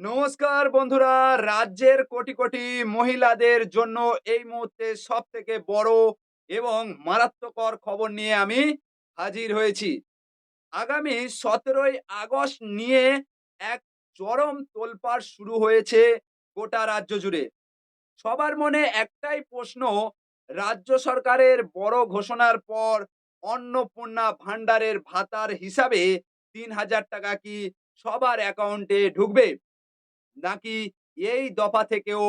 নমস্কার বন্ধুরা। রাজ্যের কোটি কোটি মহিলাদের জন্য এই মুহূর্তে সব থেকে বড় এবং মারাত্মকর খবর নিয়ে আমি হাজির হয়েছি। আগামী 17ই আগস্ট নিয়ে এক চরম তোলপাড় শুরু হয়েছে গোটা রাজ্য জুড়ে। সবার মনে একটাই প্রশ্ন, রাজ্য সরকারের বড় ঘোষণার পর অন্নপূর্ণা ভাণ্ডারের ভাতার হিসাবে ৩,০০০ টাকা কি সবার অ্যাকাউন্টে ঢুকবে, নাকি এই দফা থেকেও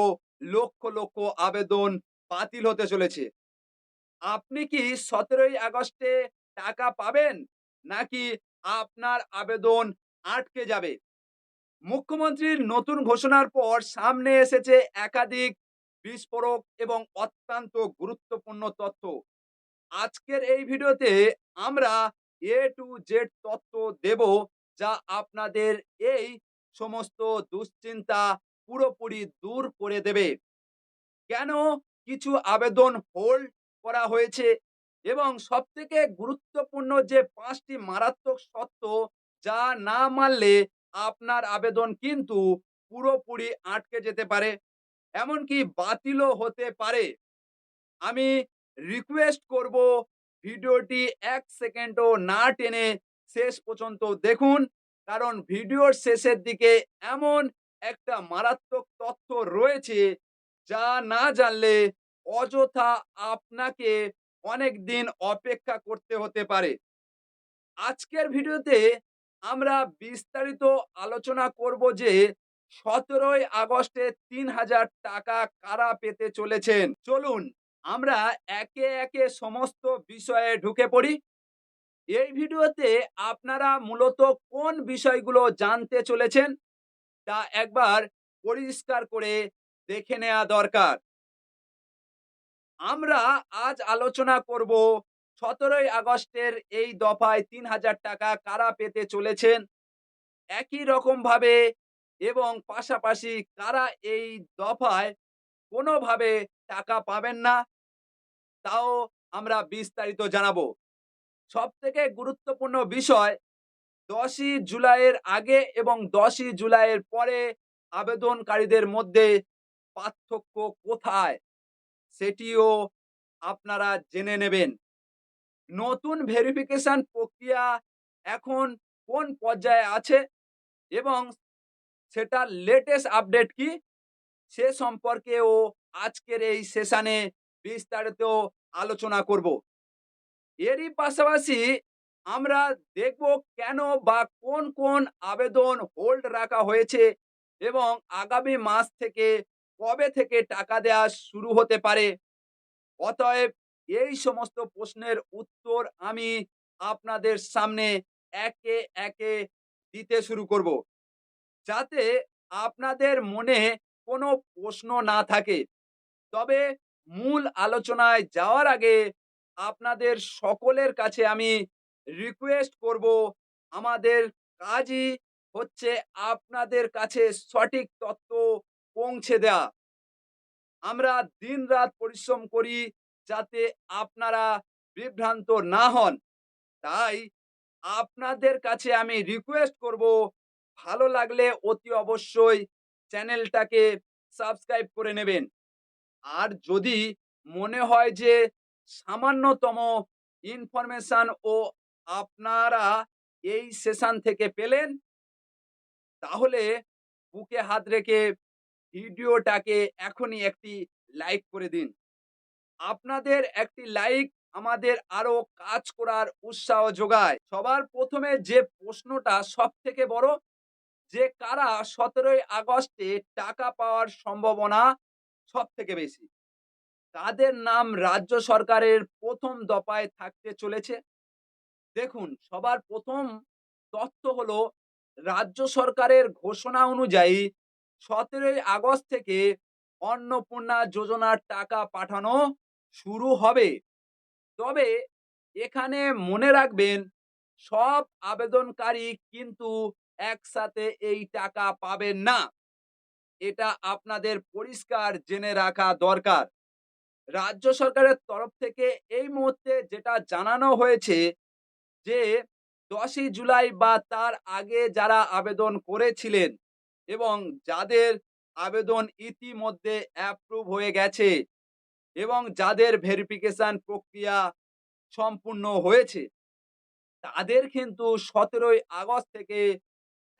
লক্ষ লক্ষ আবেদন বাতিল হতে চলেছে? আপনি কি 17ই আগস্টে টাকা পাবেন, নাকি আপনার আবেদন আটকে যাবে? মুখ্যমন্ত্রীর নতুন ঘোষণার পর সামনে এসেছে একাধিক বিস্ফোরক এবং অত্যন্ত গুরুত্বপূর্ণ তথ্য। আজকের এই ভিডিওতে আমরা এ টু জেড তথ্য দেব, যা আপনাদের এই সমস্ত দুশ্চিন্তা পুরোপুরি দূর করে দেবে। কেন কিছু আবেদন হোল্ড করা হয়েছে এবং সবথেকে গুরুত্বপূর্ণ যে ৫টি মারাত্মক সত্য, যা না মানলে আপনার আবেদন কিন্তু পুরোপুরি আটকে যেতে পারে, এমনকি বাতিলও হতে পারে। আমি রিকোয়েস্ট করব, ভিডিওটি ১ সেকেন্ডও না টেনে শেষ পর্যন্ত দেখুন। কারণ ভিডিওর শেষের দিকে এমন একটা মারাত্মক তথ্য রয়েছে, যা না জানলে অযথা আপনাকে অনেকদিন অপেক্ষা করতে হতে পারে। আজকের ভিডিওতে আমরা বিস্তারিত আলোচনা করব যে 17ই আগস্টে ৩,০০০ টাকা কারা পেতে চলেছেন। চলুন আমরা একে একে সমস্ত বিষয়ে ঢুকে পড়ি। এই ভিডিওতে আপনারা মূলত কোন বিষয়গুলো জানতে চলেছেন তা একবার পরিষ্কার করে দেখে নেওয়া দরকার। আমরা আজ আলোচনা করব 17ই আগস্টের এই দফায় ৩,০০০ টাকা কারা পেতে চলেছেন, একই রকমভাবে এবং পাশাপাশি কারা এই দফায় কোনোভাবে টাকা পাবেন না, তাও আমরা বিস্তারিত জানাবো। সবথেকে গুরুত্বপূর্ণ বিষয়, ১০ই জুলাইয়ের আগে এবং ১০ই জুলাইয়ের পরে আবেদনকারীদের মধ্যে পার্থক্য কোথায়, সেটিও আপনারা জেনে নেবেন। নতুন ভেরিফিকেশন প্রক্রিয়া এখন কোন পর্যায়ে আছে এবং সেটার লেটেস্ট আপডেট কি, সে সম্পর্কেও আজকের এই সেশনে বিস্তারিত আলোচনা করব। এরই পাশাপাশি আমরা দেখব কেন বা কোন কোন আবেদন হোল্ড রাখা হয়েছে এবং আগামী মাস থেকে কবে থেকে টাকা দেওয়া শুরু হতে পারে। অতএব এই সমস্ত প্রশ্নের উত্তর আমি আপনাদের সামনে একে একে দিতে শুরু করব, যাতে আপনাদের মনে কোনো প্রশ্ন না থাকে। তবে মূল আলোচনায় যাওয়ার আগে আপনাদের সকলের কাছে আমি রিকোয়েস্ট করব, আমাদের কাজই হচ্ছে আপনাদের কাছে সঠিক তথ্য পৌঁছে দেয়া। আমরা দিনরাত পরিশ্রম করি যাতে আপনারা বিভ্রান্ত না হন। তাই আপনাদের কাছে আমি রিকোয়েস্ট করব, ভালো লাগলে অতি অবশ্যই চ্যানেলটাকে সাবস্ক্রাইব করে নেবেন। আর যদি মনে হয় যে সামান্যতম ইনফরমেশন ও আপনারা এই সেশন থেকে পেলেন, তাহলে বুকে হাত রেখে ভিডিওটাকে এখনই একটি লাইক করে দিন। আপনাদের একটি লাইক আমাদের আরো কাজ করার উৎসাহ যোগায়। সবার প্রথমে যে প্রশ্নটা সব থেকে বড়, যে কারা 17ই আগস্টে টাকা পাওয়ার সম্ভাবনা সব থেকে বেশি, তাদের নাম রাজ্য সরকারের প্রথম দফায় থাকতে চলেছে। দেখুন, সবার প্রথম তথ্য হলো, রাজ্য সরকারের ঘোষণা অনুযায়ী 17ই আগস্ট থেকে অন্নপূর্ণা যোজনার টাকা পাঠানো শুরু হবে। তবে এখানে মনে রাখবেন, সব আবেদনকারী কিন্তু একসাথে এই টাকা পাবেন না। এটা আপনাদের পরিষ্কার জেনে রাখা দরকার। রাজ্য সরকারের তরফ থেকে এই মুহূর্তে যেটা জানানো হয়েছে যে ১০ই জুলাই বা তার আগে যারা আবেদন করেছিলেন, এবং যাদের আবেদন ইতিমধ্যে অ্যাপ্রুভ হয়ে গেছে এবং যাদের ভেরিফিকেশন প্রক্রিয়া সম্পূর্ণ হয়েছে, তাদের কিন্তু ১৭ই আগস্ট থেকে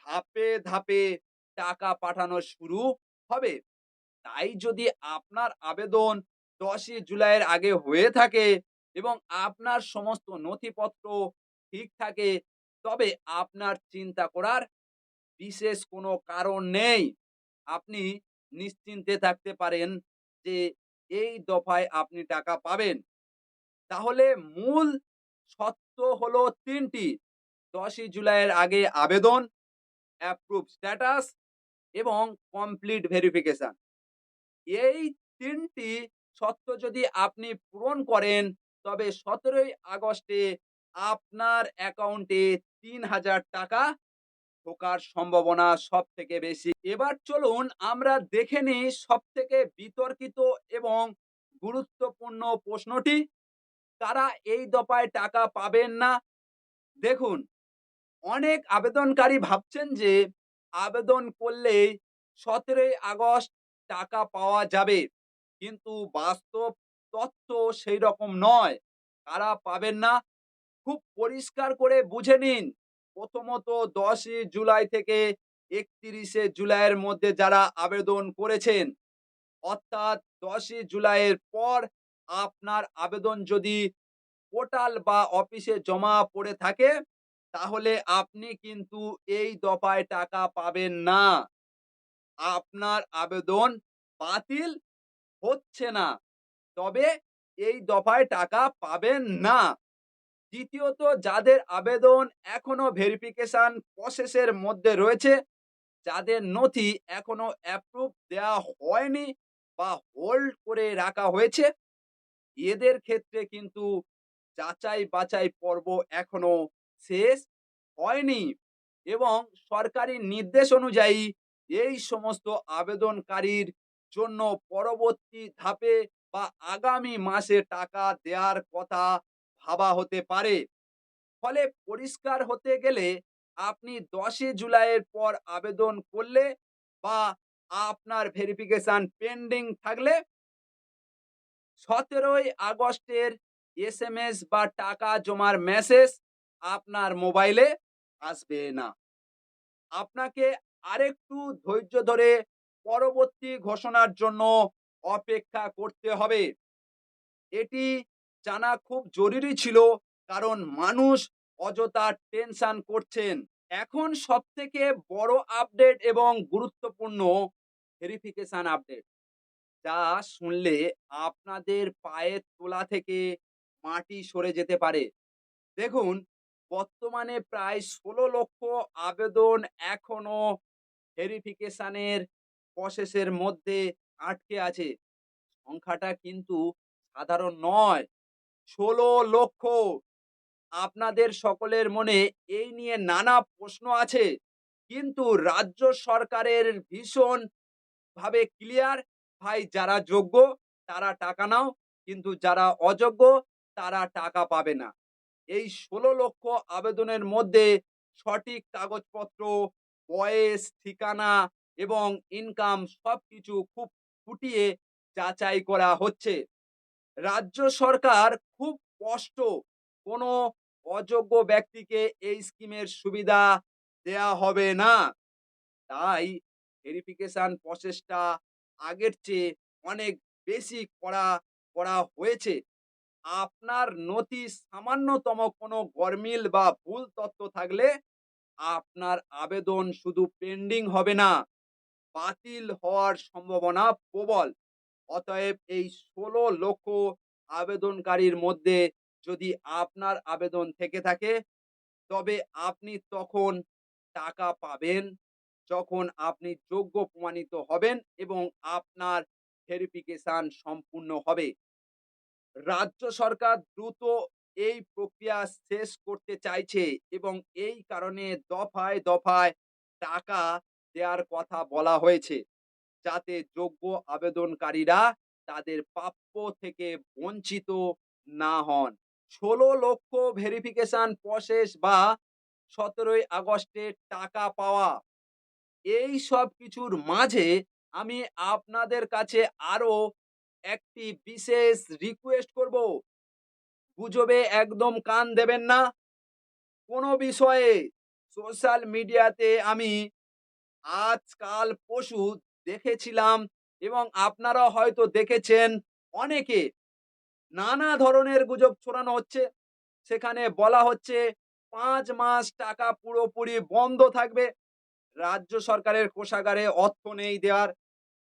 ধাপে, ধাপে টাকা পাঠানো শুরু হবে। তাই যদি আপনার আবেদন ১০ই জুলাইয়ের আগে হয়ে থাকে এবং আপনার সমস্ত নথিপত্র ঠিক থাকে, তবে আপনার চিন্তা করার বিশেষ কোনো কারণ নেই। আপনি নিশ্চিন্তে থাকতে পারেন যে এই দফায় আপনি টাকা পাবেন। তাহলে মূল শর্ত হলো ৩ টি। ১০ই জুলাইয়ের আগে আবেদন, অ্যাপ্রুভ স্ট্যাটাস এবং কমপ্লিট ভেরিফিকেশন। এই ৩ টি শর্ত যদি আপনি পূরণ করেন, তবে ১৭ই আগস্টে আপনার অ্যাকাউন্টে ৳৩,০০০ ঢোকার সম্ভাবনা সবথেকে বেশি। এবার চলুন আমরা দেখে নিই সবথেকে বিতর্কিত এবং গুরুত্বপূর্ণ প্রশ্নটি, কারা এই দফায় টাকা পাবেন না? দেখুন, অনেক আবেদনকারী ভাবছেন যে আবেদন করলেই ১৭ই আগস্ট টাকা পাওয়া যাবে। কিন্তু বাস্তব তথ্য সেই রকম নয়। কারা পাবেন না? খুব পরিষ্কার করে বুঝে নিন। প্রথমত ১০ই জুলাই থেকে ৩১শে জুলাইয়ের মধ্যে যারা আবেদন করেছেন, অর্থাৎ ১০ই জুলাইয়ের পর আপনার আবেদন যদি পোর্টাল বা অফিসে জমা পড়ে থাকে, তাহলে আপনি কিন্তু এই দফায় টাকা পাবেন না। আপনার আবেদন বাতিল হচ্ছে না। তবে এই দফায় টাকা পাবেন না। দ্বিতীয়ত, যাদের আবেদন এখনো ভেরিফিকেশন প্রসেসের মধ্যে রয়েছে, যাদের নথি এখনো অ্যাপ্রুভ দেয়া হয়নি বা হোল্ড করে রাখা হয়েছে, এদের ক্ষেত্রে কিন্তু যাচাই বাছাই পর্ব এখনো শেষ হয়নি এবং সরকারি নির্দেশ অনুযায়ী এই সমস্ত আবেদনকারীর জন্য পরবর্তী ধাপে বা আগামী মাসে টাকা দেওয়ার কথা ভাবা হতে পারে। ফলে পরিষ্কার হতে গেলে আপনি ১০ই জুলাইয়ের পর আবেদন করলে বা আপনার ভেরিফিকেশন পেন্ডিং থাকলে ১৭ই আগস্টের এসএমএস বা টাকা জমার মেসেজ আপনার মোবাইলে আসবে না। আপনাকে আরেকটু ধৈর্য ধরে পরবর্তী ঘোষণার জন্য অপেক্ষা করতে হবে। এটি জানা খুব জরুরি ছিল, কারণ মানুষ অযথা টেনশন করছেন। এখন সবথেকে বড় আপডেট এবং গুরুত্বপূর্ণ ভেরিফিকেশন আপডেট, যা শুনলে আপনাদের পায়ের তোলা থেকে মাটি সরে যেতে পারে। দেখুন, বর্তমানে প্রায় ১৬ লক্ষ আবেদন এখনো ভেরিফিকেশনের প্রসেসের মধ্যে আটকে আছে। সংখ্যাটা কিন্তু সাধারণ নয়। ১৬ লক্ষ! আপনাদের সকলের মনে এই নিয়ে নানা প্রশ্ন আছে। কিন্তু রাজ্য সরকারের ভীষণ ভাবে ক্লিয়ার, ভাই যারা যোগ্য তারা টাকা নাও, কিন্তু যারা অযোগ্য তারা টাকা পাবে না। এই ১৬ লক্ষ আবেদনের মধ্যে সঠিক কাগজপত্র, বয়স, ঠিকানা এবং ইনকাম সবকিছু খুব খুঁটিয়ে যাচাই করা হচ্ছে। রাজ্য সরকার খুব স্পষ্ট, কোনো অযোগ্য ব্যক্তিকে এই স্কিমের সুবিধা দেয়া হবে না। তাই ভেরিফিকেশন প্রসেসটা আগের চেয়ে অনেক বেশি কড়া করা হয়েছে। আপনার নথি সামান্যতম কোনো গরমিল বা ভুল তথ্য থাকলে আপনার আবেদন শুধু পেন্ডিং হবে না, বাতিল হওয়ার সম্ভাবনা প্রবল। অতএব এই ১৬ লক্ষ আবেদনকারীর মধ্যে যদি আপনার আবেদন থেকে থাকে, তবে আপনি তখন টাকা পাবেন যখন আপনি যোগ্য প্রমাণিত হবেন এবং আপনার ভেরিফিকেশন সম্পূর্ণ হবে। রাজ্য সরকার দ্রুত এই প্রক্রিয়া শেষ করতে চাইছে এবং এই কারণে দফায়, দফায় টাকা দেয়ার কথা বলা হয়েছে, যাতে যোগ্য আবেদনকারীরা তাদের প্রাপ্য থেকে বঞ্চিত না হন। ১৬ লক্ষ ভেরিফিকেশন প্রসেস বা ১৭ই আগস্টে টাকা পাওয়া, এই সব কিছুর মাঝে আমি আপনাদের কাছে আরো একটি বিশেষ রিকোয়েস্ট করব। গুজবে একদম কান দেবেন না। কোনো বিষয়ে সোশ্যাল মিডিয়াতে আমি আজ, কাল, পরশু দেখেছিলাম এবং আপনারাও হয়তো দেখেছেন, অনেকে নানা ধরনের গুজব ছড়ানো হচ্ছে। সেখানে বলা হচ্ছে ৫ মাস টাকা পুরোপুরি বন্ধ থাকবে। রাজ্য সরকারের কোষাগারে অর্থ নেই দেওয়ার।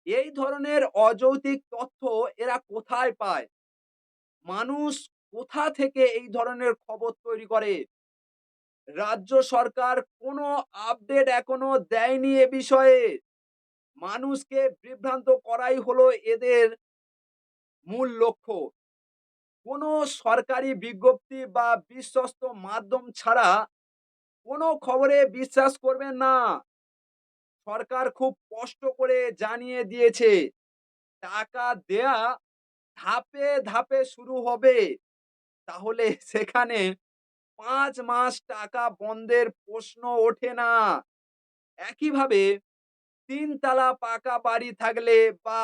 এই ধরনের অযৌক্তিক তথ্য এরা কোথায় পায়? মানুষ কোথা থেকে এই ধরনের খবর তৈরি করে? রাজ্য সরকার কোনো আপডেট এখনো দেয়নি এ বিষয়ে। মানুষকে বিভ্রান্ত করাই হলো এদের মূল লক্ষ্য। কোনো সরকারি বিজ্ঞপ্তি বা বিশ্বস্ত মাধ্যম ছাড়া কোনো খবরে বিশ্বাস করবেন না। সরকার খুব স্পষ্ট করে জানিয়ে দিয়েছে, টাকা দেয়া ধাপে, ধাপে শুরু হবে। তাহলে সেখানে ৫ মাস টাকা বন্ধের প্রশ্ন ওঠে না। একইভাবে ৩ তালা পাকা বাড়ি থাকলে বা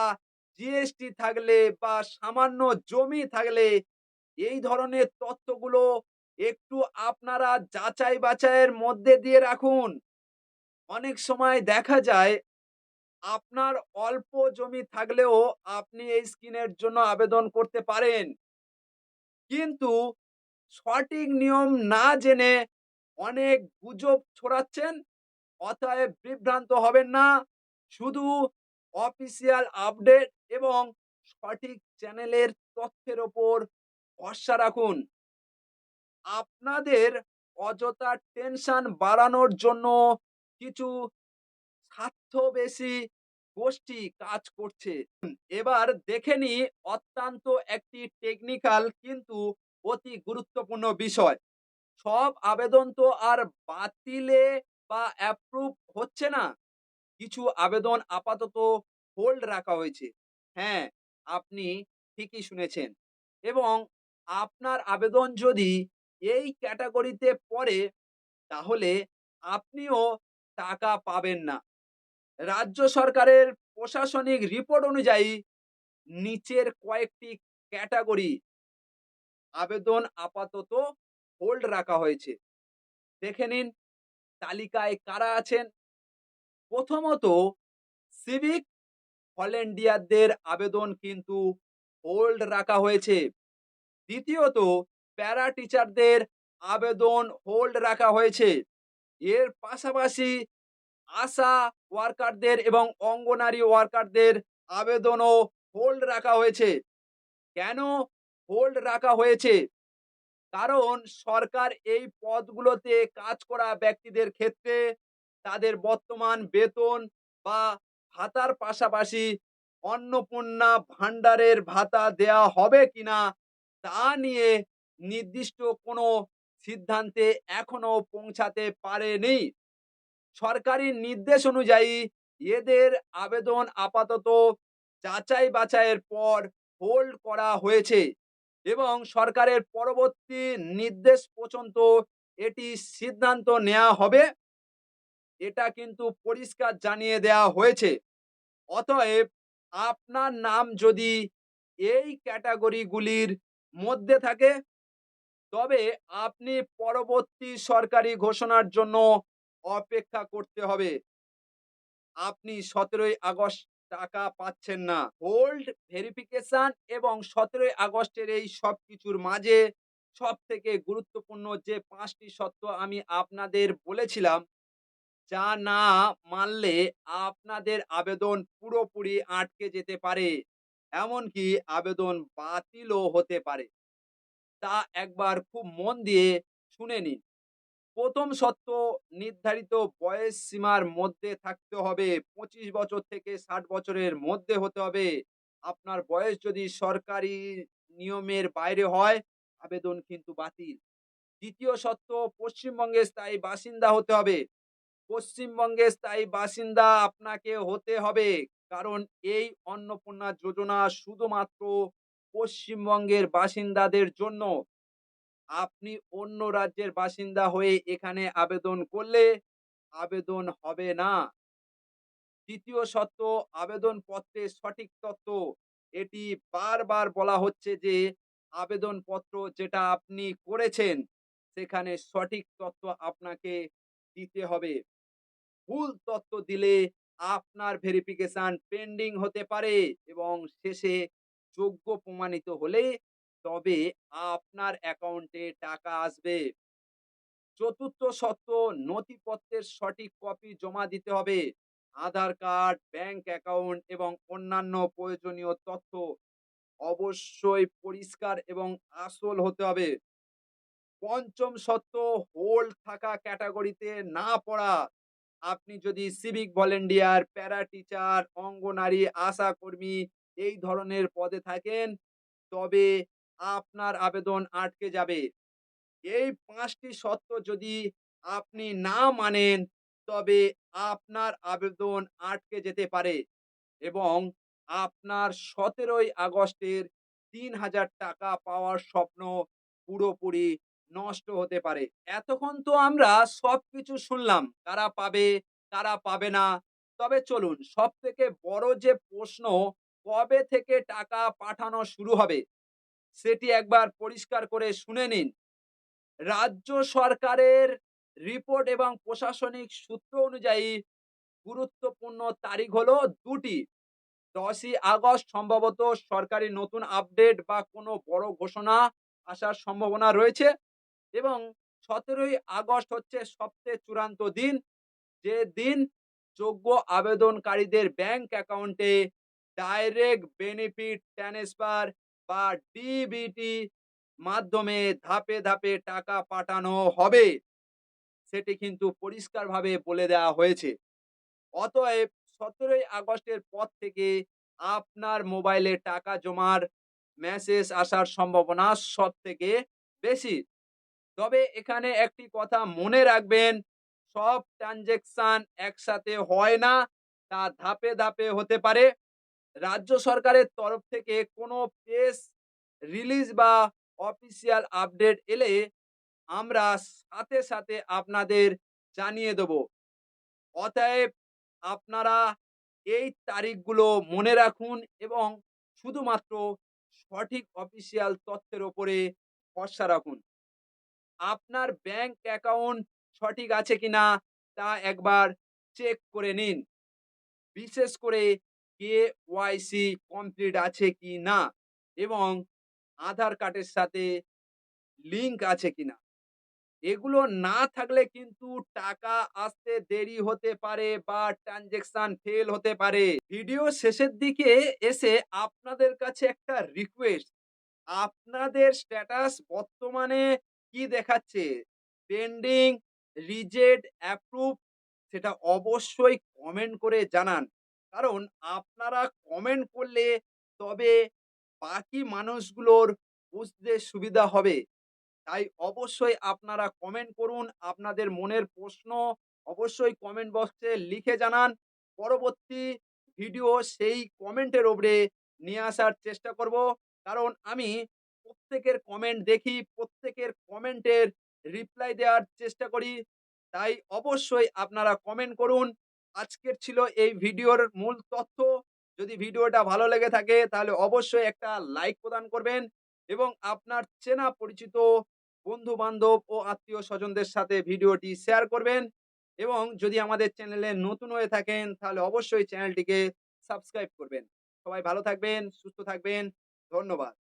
জিএসটি থাকলে বা সামান্য জমি থাকলে এই ধরনের তথ্যগুলো একটু আপনারা যাচাই বাছাইয়ের মধ্যে দিয়ে রাখুন। অনেক সময় দেখা যায় আপনার অল্প জমি থাকলেও আপনি এই স্কিমের জন্য আবেদন করতে পারেন। কিন্তু সঠিক নিয়ম না জেনে অনেক গুজব ছড়াচ্ছেন। অতএব বিভ্রান্ত হবেন না। শুধু অফিসিয়াল আপডেট এবং সঠিক চ্যানেলের তথ্যের ওপর ভরসা রাখুন। আপনাদের অযথা টেনশন বাড়ানোর জন্য কিছু স্বার্থবেশী গোষ্ঠী কাজ করছে। এবার দেখে নিই অত্যন্ত একটি টেকনিক্যাল কিন্তু অতি গুরুত্বপূর্ণ বিষয়। সব আবেদন তো আর বাতিলে বা অ্যাপ্রুভ হচ্ছে না। কিছু আবেদন আপাতত হোল্ড রাখা হয়েছে। হ্যাঁ, আপনি ঠিকই শুনেছেন। এবং আপনার আবেদন যদি এই ক্যাটেগরিতে পড়ে, তাহলে আপনিও টাকা পাবেন না। রাজ্য সরকারের প্রশাসনিক রিপোর্ট অনুযায়ী নিচের কয়েকটি ক্যাটেগরি আবেদন আপাতত হোল্ড রাখা হয়েছে। দেখে নিন তালিকায় কারা আছেন। প্রথমত, সিভিক ভলেন্টিয়ারদের আবেদন কিন্তু হোল্ড রাখা হয়েছে। দ্বিতীয়ত, প্যারা টিচারদের আবেদন হোল্ড রাখা হয়েছে। এর পাশাপাশি আশা ওয়ার্কারদের এবং অঙ্গনারী ওয়ার্কারদের আবেদনও হোল্ড রাখা হয়েছে। কেন হোল্ড রাখা হয়েছে? কারণ সরকার এই পদগুলোতে কাজ করা ব্যক্তিদের ক্ষেত্রে তাদের বর্তমান বেতন বা ভাতার পাশাপাশি অন্নপূর্ণা ভান্ডারের ভাতা দেয়া হবে কিনা তা নিয়ে নির্দিষ্ট কোনো সিদ্ধান্তে এখনো পৌঁছাতে পারেনি। সরকারি নির্দেশ অনুযায়ী এদের আবেদন আপাতত যাচাই বাছাইয়ের পর হোল্ড করা হয়েছে এবং সরকারের পরবর্তী নির্দেশ পর্যন্ত এটি সিদ্ধান্ত নেওয়া হবে, এটা কিন্তু পরিষ্কার জানিয়ে দেওয়া হয়েছে। অতএব আপনার নাম যদি এই ক্যাটাগরিগুলির মধ্যে থাকে, তবে আপনি পরবর্তী সরকারি ঘোষণার জন্য অপেক্ষা করতে হবে। আপনি ১৭ই আগস্ট টাকা পাচ্ছেন না। হোল্ড, ভেরিফিকেশন এবং ১৭ই আগস্টের এই সবকিছুর মাঝে সবথেকে গুরুত্বপূর্ণ যে ৫ টি শর্ত আমি আপনাদের বলেছিলাম, যা না মানলে আপনাদের আবেদন পুরোপুরি আটকে যেতে পারে। এমনকি আবেদন বাতিলও হতে পারে। তা একবার খুব মন দিয়ে শুনে নিন। ১ম শর্ত, নির্ধারিত বয়স সীমার মধ্যে থাকতে হবে। ২৫ বছর থেকে ৬০ বছরের মধ্যে হতে হবে। আপনার বয়স যদি সরকারি নিয়মের বাইরে হয়, আবেদন কিন্তু বাতিল। ২য় শর্ত, পশ্চিমবঙ্গের স্থায়ী বাসিন্দা হতে হবে। পশ্চিমবঙ্গের স্থায়ী বাসিন্দা আপনাকে হতে হবে। কারণ এই অন্নপূর্ণা যোজনা শুধুমাত্র পশ্চিমবঙ্গের বাসিন্দাদের জন্য। আপনি অন্য রাজ্যের বাসিন্দা হয়ে এখানে আবেদন করলে আবেদন হবে না। দ্বিতীয় শর্ত, আবেদনপত্রের সঠিক তথ্য। এটি বারবার বলা হচ্ছে যে আবেদনপত্র যেটা আপনি করেছেন সেখানে সঠিক তথ্য আপনাকে দিতে হবে। ভুল তথ্য দিলে আপনার ভেরিফিকেশন পেন্ডিং হতে পারে এবং শেষে যোগ্য প্রমাণিত হলে তবে আপনার অ্যাকাউন্টে টাকা আসবে। চতুর্থ শর্ত, নথিপত্রের সঠিক কপি জমা দিতে হবে। আধার কার্ড, ব্যাংক অ্যাকাউন্ট এবং অন্যান্য প্রয়োজনীয় তথ্য অবশ্যই পরিষ্কার এবং আসল হতে হবে। পঞ্চম শর্ত, হোল্ড থাকা ক্যাটাগরিতে না পড়া। আপনি যদি সিভিক ভলেন্টিয়ার, প্যারা টিচার, অঙ্গনারী, আশা কর্মী এই ধরনের পদে থাকেন তবে আপনার আবেদন আটকে যাবে। এই ৫ টি শর্ত যদি আপনি না মানেন তবে আপনার আবেদন আটকে যেতে পারে এবং আপনার ১৭ই আগস্টের ৳৩,০০০ পাওয়ার স্বপ্ন পুরোপুরি নষ্ট হতে পারে। এতক্ষণ তো আমরা সবকিছু শুনলাম। কারা পাবে, কারা পাবে না। তবে চলুন সবথেকে বড় যে প্রশ্ন, কবে থেকে টাকা পাঠানো শুরু হবে সেটি একবার পরিষ্কার করে শুনে নিন। রাজ্য সরকারের রিপোর্ট এবং প্রশাসনিক সূত্র অনুযায়ী গুরুত্বপূর্ণ তারিখ হলো ২ টি। ১০ই আগস্ট সম্ভবত সরকারি নতুন আপডেট বা কোনো বড় ঘোষণা আসার সম্ভাবনা রয়েছে এবং ১৭ই আগস্ট হচ্ছে সবচেয়ে চূড়ান্ত দিন, যে দিন যোগ্য আবেদনকারীদের ব্যাংক অ্যাকাউন্টে ডাইরেক্ট বেনিফিট ট্রান্সফার বা ডিবিটি মাধ্যমে ধাপে, ধাপে টাকা পাঠানো হবে। সেটি কিন্তু পরিষ্কারভাবে বলে দেওয়া হয়েছে। অতএব ১৭ই আগস্টের পর থেকে আপনার মোবাইলে টাকা জমার মেসেজ আসার সম্ভাবনা সবথেকে বেশি। তবে এখানে একটি কথা মনে রাখবেন, সব ট্রান্সেকশন একসাথে হয় না, তা ধাপে, ধাপে হতে পারে। রাজ্য সরকারের তরফ থেকে কোনো প্রেস রিলিজ বা অফিসিয়াল আপডেট এলে আমরা সাথে, সাথে আপনাদের জানিয়ে দেব। অতএব আপনারা এই তারিখগুলো মনে রাখুন এবং শুধুমাত্র সঠিক অফিসিয়াল তথ্যের উপরে ভরসা রাখুন। আপনার ব্যাংক অ্যাকাউন্ট সঠিক আছে কিনা তা একবার চেক করে নিন। বিশেষ করে কেওয়াইসি কমপ্লিট আছে কি না এবং আধার কার্ডের সাথে লিঙ্ক আছে কিনা। এগুলো না থাকলে কিন্তু টাকা আসতে দেরি হতে পারে বা ট্রান্সেকশন ফেল হতে পারে। ভিডিও শেষের দিকে এসে আপনাদের কাছে একটা রিকোয়েস্ট, আপনাদের স্ট্যাটাস বর্তমানে কি দেখাচ্ছে? পেন্ডিং, রিজেক্ট, অ্যাপ্রুভ সেটা অবশ্যই কমেন্ট করে জানান। কারণ আপনারা কমেন্ট করলে তবে বাকি মানুষগুলোর বুঝতে সুবিধা হবে। তাই অবশ্যই আপনারা কমেন্ট করুন। আপনাদের মনের প্রশ্ন অবশ্যই কমেন্ট বক্সে লিখে জানান। পরবর্তী ভিডিও সেই কমেন্টের উপরে নিয়ে আসার চেষ্টা করব। কারণ আমি প্রত্যেকের কমেন্ট দেখি, প্রত্যেকের কমেন্টের রিপ্লাই দেওয়ার চেষ্টা করি। তাই অবশ্যই আপনারা কমেন্ট করুন। আজকের ছিল এই ভিডিওর মূল তথ্য। যদি ভিডিওটা ভালো লেগে থাকে তাহলে অবশ্যই একটা লাইক প্রদান করবেন এবং আপনার চেনা পরিচিত বন্ধু-বান্ধব ও আত্মীয়-স্বজনদের সাথে ভিডিওটি শেয়ার করবেন এবং যদি আমাদের চ্যানেলে নতুন হয়ে থাকেন তাহলে অবশ্যই চ্যানেলটিকে সাবস্ক্রাইব করবেন। সবাই ভালো থাকবেন, সুস্থ থাকবেন। ধন্যবাদ।